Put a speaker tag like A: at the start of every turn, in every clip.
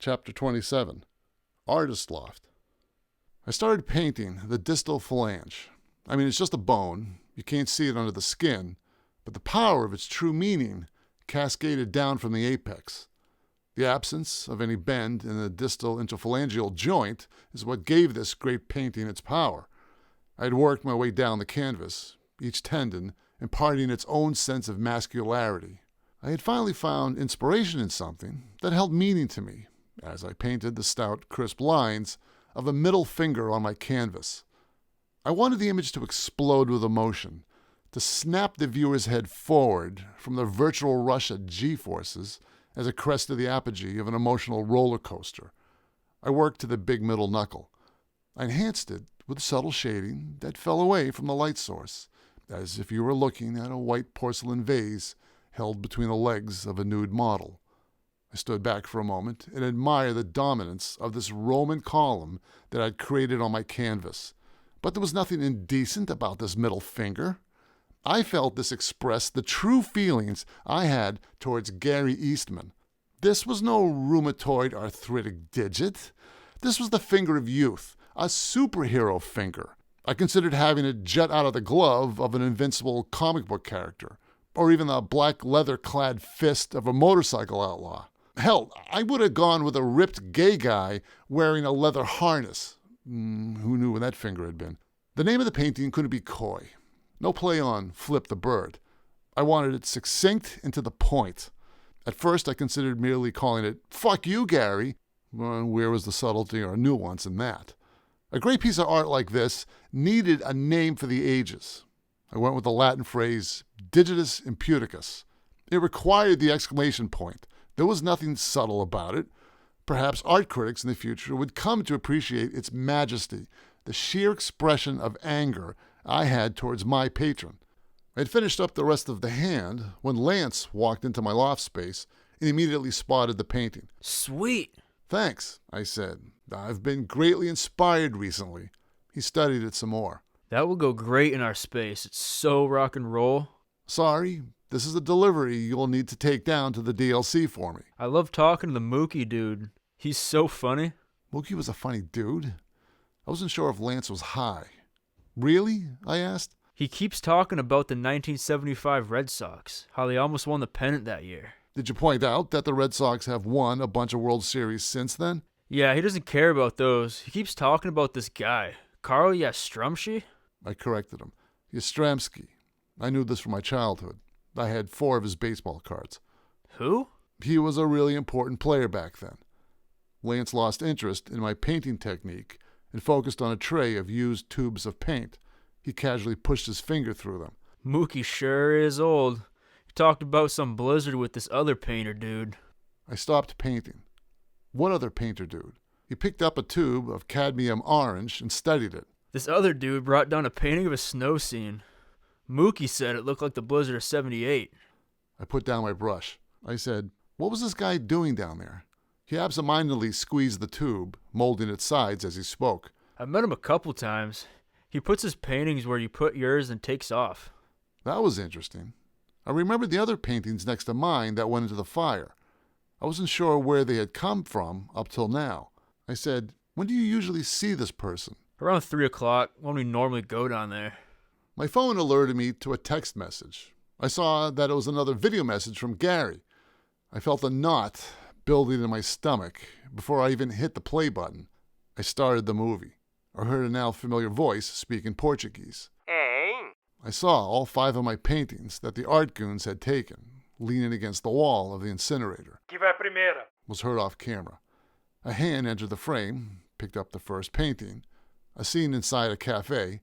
A: Chapter 27. Artist Loft. I started painting the distal phalange. I mean, it's just a bone. You can't see it under the skin, but the power of its true meaning cascaded down from the apex. The absence of any bend in the distal interphalangeal joint is what gave this great painting its power. I had worked my way down the canvas, each tendon imparting its own sense of masculinity. I had finally found inspiration in something that held meaning to me as I painted the stout, crisp lines of a middle finger on my canvas. I wanted the image to explode with emotion, to snap the viewer's head forward from the virtual rush of G-forces as it crested the apogee of an emotional roller coaster. I worked to the big middle knuckle. I enhanced it with subtle shading that fell away from the light source, as if you were looking at a white porcelain vase held between the legs of a nude model. I stood back for a moment and admired the dominance of this Roman column that I'd created on my canvas. But there was nothing indecent about this middle finger. I felt this expressed the true feelings I had towards Gary Eastman. This was no rheumatoid arthritic digit. This was the finger of youth, a superhero finger. I considered having it jut out of the glove of an invincible comic book character, or even the black leather-clad fist of a motorcycle outlaw. Hell, I would have gone with a ripped gay guy wearing a leather harness. Who knew where that finger had been? The name of the painting couldn't be coy. No play on Flip the Bird. I wanted it succinct and to the point. At first, I considered merely calling it, "Fuck you, Gary." Well, where was the subtlety or nuance in that? A great piece of art like this needed a name for the ages. I went with the Latin phrase, digitus imputicus. It required the exclamation point. There was nothing subtle about it. Perhaps art critics in the future would come to appreciate its majesty, the sheer expression of anger I had towards my patron. I had finished up the rest of the hand when Lance walked into my loft space and immediately spotted the painting.
B: Sweet.
A: Thanks, I said. I've been greatly inspired recently. He studied it some more.
B: That will go great in our space. It's so rock and roll.
A: Sorry, this is a delivery you'll need to take down to the DLC for me.
B: I love talking to the Mookie dude. He's so funny.
A: Mookie was a funny dude. I wasn't sure if Lance was high. Really? I asked.
B: He keeps talking about the 1975 Red Sox, how they almost won the pennant that year.
A: Did you point out that the Red Sox have won a bunch of World Series since then?
B: Yeah, he doesn't care about those. He keeps talking about this guy, Carl Yastrzemski.
A: I corrected him. Yastrzemski. I knew this from my childhood. I had 4 of his baseball cards.
B: Who?
A: He was a really important player back then. Lance lost interest in my painting technique and focused on a tray of used tubes of paint. He casually pushed his finger through them.
B: Mookie sure is old. He talked about some blizzard with this other painter dude.
A: I stopped painting. What other painter dude? He picked up a tube of cadmium orange and studied it.
B: This other dude brought down a painting of a snow scene. Mookie said it looked like the blizzard of '78.
A: I put down my brush. I said, "What was this guy doing down there?" He absentmindedly squeezed the tube, molding its sides as he spoke.
B: I've met him a couple times. He puts his paintings where you put yours and takes off.
A: That was interesting. I remembered the other paintings next to mine that went into the fire. I wasn't sure where they had come from up till now. I said, "When do you usually see this person?"
B: Around 3 o'clock, when we normally go down there.
A: My phone alerted me to a text message. I saw that it was another video message from Gary. I felt a knot building in my stomach before I even hit the play button. I started the movie. I heard a now familiar voice speak in Portuguese.
C: Hein?
A: I saw all 5 of my paintings that the art goons had taken, leaning against the wall of the incinerator.
C: Que vai primeiro?
A: Was heard off camera. A hand entered the frame, picked up the first painting, a scene inside a cafe,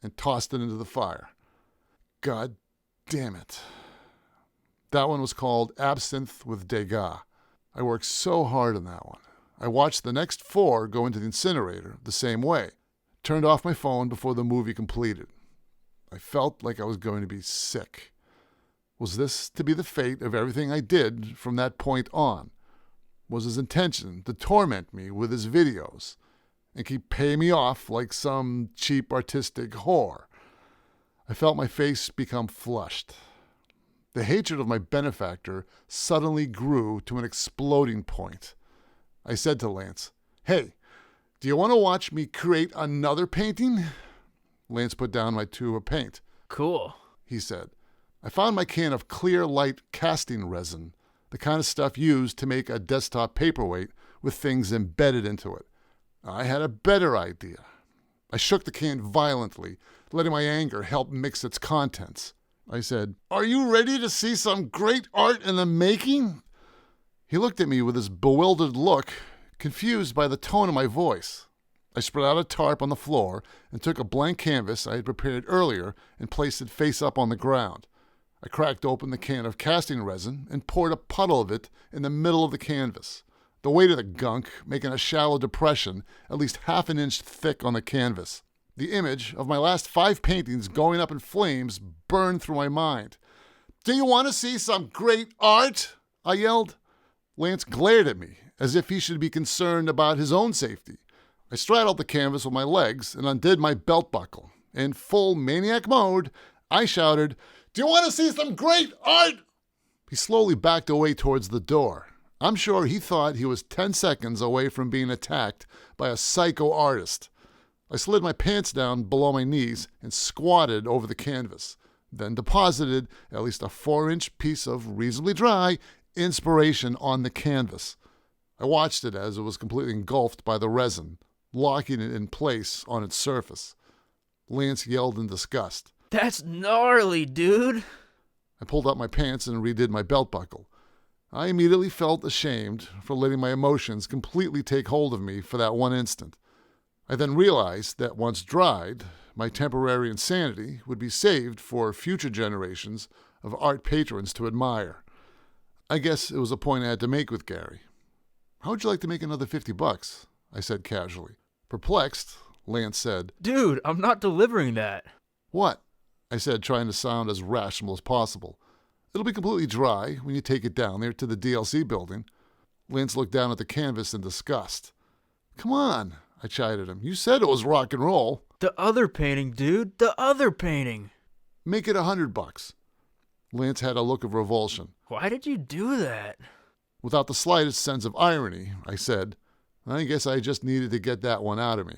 A: and tossed it into the fire. God damn it. That one was called Absinthe with Degas. I worked so hard on that one. I watched the next 4 go into the incinerator the same way. Turned off my phone before the movie completed. I felt like I was going to be sick. Was this to be the fate of everything I did from that point on? Was his intention to torment me with his videos and keep paying me off like some cheap artistic whore? I felt my face become flushed. The hatred of my benefactor suddenly grew to an exploding point. I said to Lance, "Hey, do you want to watch me create another painting?" Lance put down my tube of paint.
B: Cool.
A: He said. I found my can of clear light casting resin, the kind of stuff used to make a desktop paperweight with things embedded into it. I had a better idea. I shook the can violently, letting my anger help mix its contents. I said, "Are you ready to see some great art in the making?" He looked at me with his bewildered look, confused by the tone of my voice. I spread out a tarp on the floor and took a blank canvas I had prepared earlier and placed it face up on the ground. I cracked open the can of casting resin and poured a puddle of it in the middle of the canvas, the weight of the gunk making a shallow depression at least half an inch thick on the canvas. The image of my last 5 paintings going up in flames burned through my mind. "Do you want to see some great art?" I yelled. Lance glared at me as if he should be concerned about his own safety. I straddled the canvas with my legs and undid my belt buckle. In full maniac mode, I shouted, "Do you want to see some great art?" He slowly backed away towards the door. I'm sure he thought he was 10 seconds away from being attacked by a psycho artist. I slid my pants down below my knees and squatted over the canvas, then deposited at least a 4-inch piece of reasonably dry inspiration on the canvas. I watched it as it was completely engulfed by the resin, locking it in place on its surface. Lance yelled in disgust.
B: That's gnarly, dude.
A: I pulled up my pants and redid my belt buckle. I immediately felt ashamed for letting my emotions completely take hold of me for that one instant. I then realized that once dried, my temporary insanity would be saved for future generations of art patrons to admire. I guess it was a point I had to make with Gary. "How would you like to make another $50? I said casually. Perplexed, Lance said,
B: Dude, I'm not delivering that.
A: "What?" I said, trying to sound as rational as possible. "It'll be completely dry when you take it down there to the DLC building." Lance looked down at the canvas in disgust. "Come on," I chided him. "You said it was rock and roll."
B: The other painting, dude. The other painting.
A: "Make it $100. Lance had a look of revulsion.
B: Why did you do that?
A: Without the slightest sense of irony, I said, "I guess I just needed to get that one out of me."